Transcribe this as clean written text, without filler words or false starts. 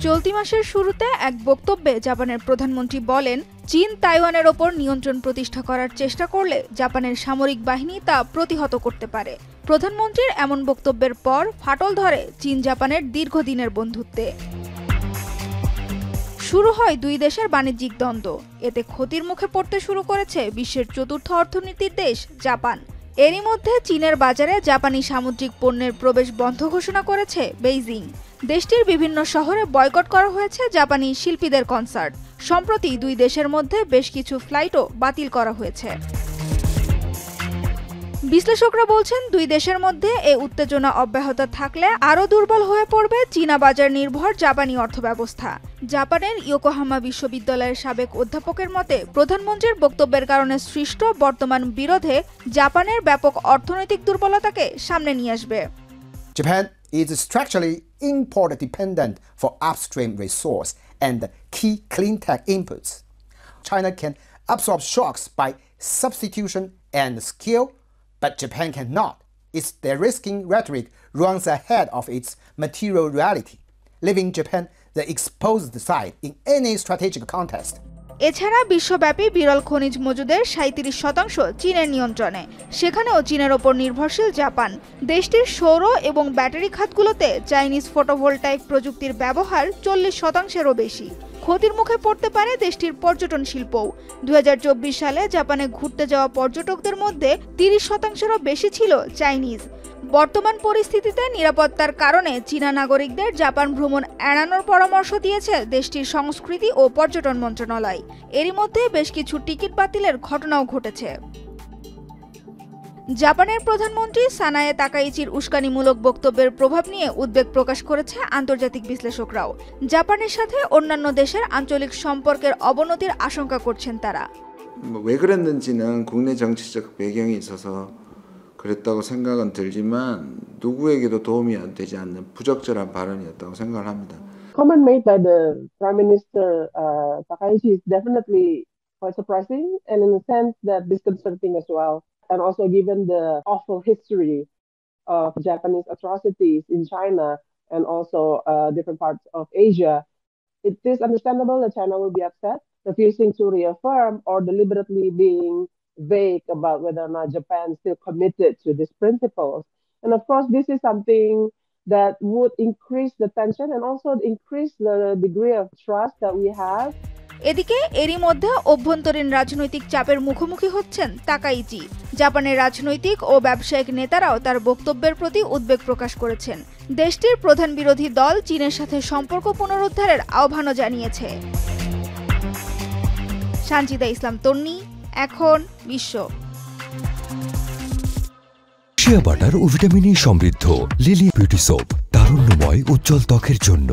চলতি মাসের শুরুতে এক বক্তব্যে জাপানের প্রধানমন্ত্রী বলেন, চীন তাইওয়ানের ওপর নিয়ন্ত্রণ প্রতিষ্ঠা করার চেষ্টা করলে জাপানের সামরিক বাহিনী তা প্রতিহত করতে পারে। প্রধানমন্ত্রীর এমন বক্তব্যের পর ফাটল ধরে চীন জাপানের দীর্ঘদিনের বন্ধুত্বে। শুরু হয় দুই দেশের বাণিজ্যিক দ্বন্দ্ব। এতে ক্ষতির মুখে পড়তে শুরু করেছে বিশ্বের চতুর্থ অর্থনীতির দেশ জাপান। এরই মধ্যে চীনের বাজারে জাপানি সামুদ্রিক পণ্যের প্রবেশ বন্ধ ঘোষণা করেছে বেইজিং। দেশটির বিভিন্ন শহরে বয়কট করা হয়েছে জাপানি শিল্পীদের কনসার্ট। সম্প্রতি দুই দেশের মধ্যে বেশ কিছু ফ্লাইটও বাতিল করা হয়েছে। বিশ্লেষকরা বলছেন, দুই দেশের মধ্যে এ উত্তেজনা অব্যাহত থাকলে আরও দুর্বল হয়ে পড়বে চীনা বাজার নির্ভর জাপানি অর্থব্যবস্থা। জাপানের ইয়োকোহামা বিশ্ববিদ্যালয়ের সাবেক অধ্যাপকের মতে, প্রধানমন্ত্রীর বক্তব্যের কারণে সৃষ্ট বর্তমান বিরোধে জাপানের ব্যাপক অর্থনৈতিক দুর্বলতাকে সামনে নিয়ে আসবে। Japan is structurally import dependent for upstream resource and key clean tech inputs. China can absorb shocks by substitution and scale, but Japan cannot. Its de-risking rhetoric runs ahead of its material reality, leaving Japan the exposed side in any strategic contest. এছাড়া বিশ্বব্যাপী বিরল খনিজ মজুদের 37% চীনের নিয়ন্ত্রণে। সেখানেও চীনের ওপর নির্ভরশীল জাপান। দেশটির সৌর এবং ব্যাটারি খাতগুলোতে চাইনিজ ফটোভোল্টাইক প্রযুক্তির ব্যবহার 40%-এরও বেশি। ক্ষতির মুখে পড়তে পারে দেশটির পর্যটন শিল্পও। 2024 সালে জাপানে ঘুরতে যাওয়া পর্যটকদের মধ্যে 30%-এরও বেশি ছিল চাইনিজ। বর্তমান পরিস্থিতিতে নিরাপত্তার কারণে চীনা নাগরিকদের জাপান ভ্রমণ এড়ানোর পরামর্শ দিয়েছে দেশটির সংস্কৃতি ও পর্যটন মন্ত্রণালয়। এরই মধ্যে বেশ কিছু টিকিট বাতিলের ঘটনাও ঘটেছে। জাপানের প্রধানমন্ত্রী সানায়ে তাকাইচির উস্কানিমূলক বক্তব্যের প্রভাব নিয়ে উদ্বেগ প্রকাশ করেছে আন্তর্জাতিক বিশ্লেষকরাও। জাপানের সাথে অন্যান্য দেশের আঞ্চলিক সম্পর্কের অবনতির আশঙ্কা করছেন তারা। 왜 그랬는지는 국내 정치적 배경이 있어서 그랬다고 생각은 들지만 누구에게도 도움이 안 되지 않는 부적절한 발언이었다고 생각을 합니다. Comment made by the Prime Minister Takaichi is definitely quite surprising and in a sense that disconcerting as well. And also given the awful history of Japanese atrocities in China and also different parts of Asia, it is understandable that China will be upset, refusing to reaffirm or deliberately being vague about whether or not Japan is still committed to these principles. And of course, this is something that would increase the tension and also increase the degree of trust that we have. এদিকে এরই মধ্যে অভ্যন্তরীণ রাজনৈতিক চাপের মুখোমুখি হচ্ছেন Takaichi. জাপানের রাজনৈতিক ও ব্যবসায়িক নেতারাও তার বক্তব্যের প্রতি উদ্বেগ প্রকাশ করেছেন। দেশটির প্রধান বিরোধী দল চীনের সাথে সম্পর্ক পুনরুদ্ধারের আহ্বানও জানিয়েছে। সানজিদা ইসলাম তন্নি, এখন বিশ্ব। শিয়া বাটার ও ভিটামিন ই সমৃদ্ধ লিলি বিউটি সোপ, তারুণ্যময় উজ্জ্বল ত্বকের জন্য।